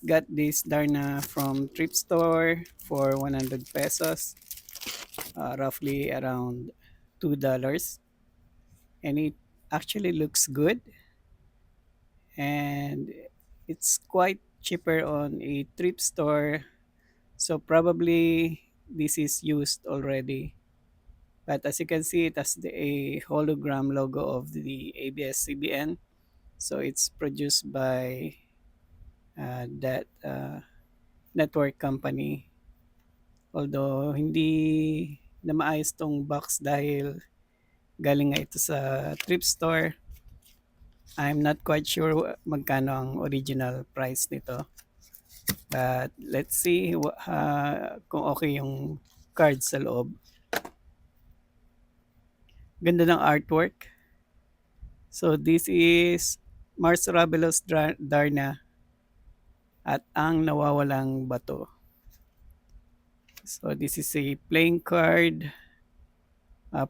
got this Darna from thrift store for 100 pesos, roughly around $2. And it actually looks good, and it's quite cheaper on a thrift store. So probably this is used already. But as you can see, it has a hologram logo of the ABS-CBN. So it's produced by that network company. Although hindi na maayos tong box dahil galing nga ito sa thrift store. I'm not quite sure magkano ang original price nito. But let's see kung okay yung card sa loob. Ganda ng artwork. So this is Mars Rabelos Darna at ang nawawalang bato. So this is a playing card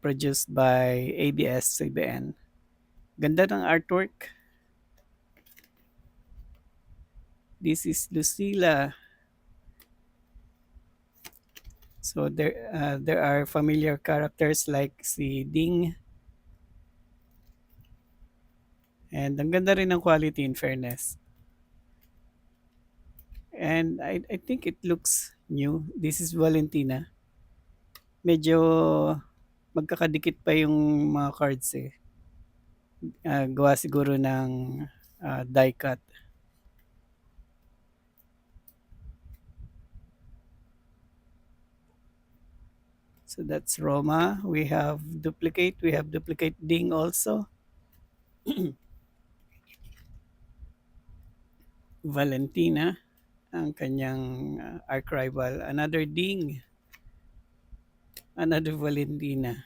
produced by ABS-CBN. Ganda ng artwork. This is Lucila. So there are familiar characters like si Ding. And ang ganda rin ng quality in fairness. And I think it looks new. This is Valentina. Medyo magkakadikit pa yung mga cards eh. Gawa siguro ng die cut. So that's Roma. We have duplicate. We have duplicate Ding also. Valentina, ang kanyang arch rival. Another Ding. Another Valentina.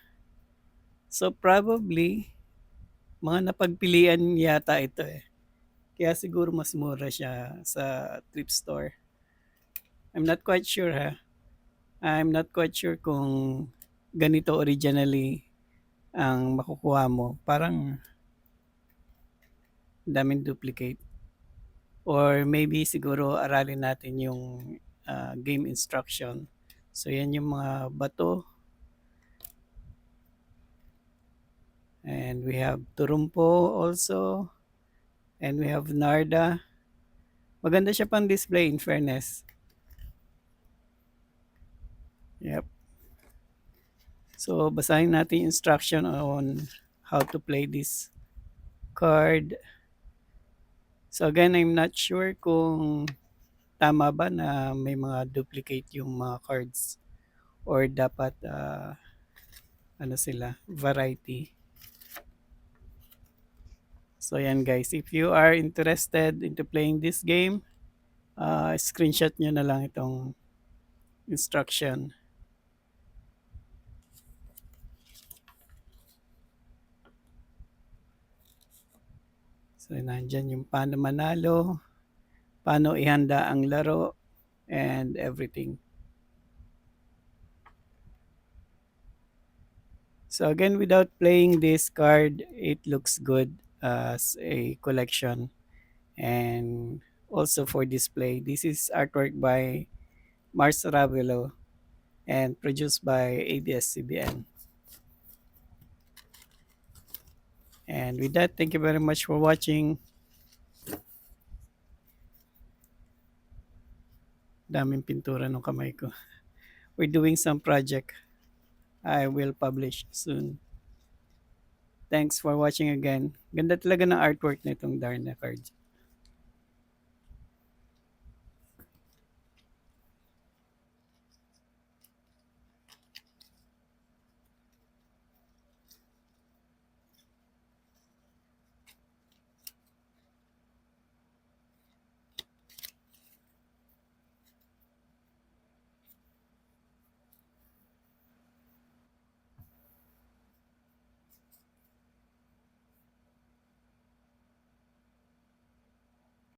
So probably, mga napagpilian yata ito eh. Kaya siguro mas mura siya sa thrift store. I'm not quite sure ha. I'm not quite sure kung ganito originally ang makukuha mo. Parang daming duplicate. Or maybe siguro aralin natin yung game instruction. So yan yung mga bato. And we have Turumpo also. And we have Narda. Maganda siya pang display in fairness. Yep. So basahin natin yung instruction on how to play this card. So again, I'm not sure kung tama ba na may mga duplicate yung mga cards or dapat ano sila, variety. So yan guys, if you are interested into playing this game, screenshot nyo na lang itong instruction. So nandyan yung paano manalo, paano ihanda ang laro, and everything. So again, without playing this card, it looks good as a collection and also for display. This is artwork by Mars Ravelo and produced by ABS-CBN. And with that, thank you very much for watching. Daming pintura ng kamay ko. We're doing some project. I will publish soon. Thanks for watching again. Ganda talaga ng artwork na itong Darna card.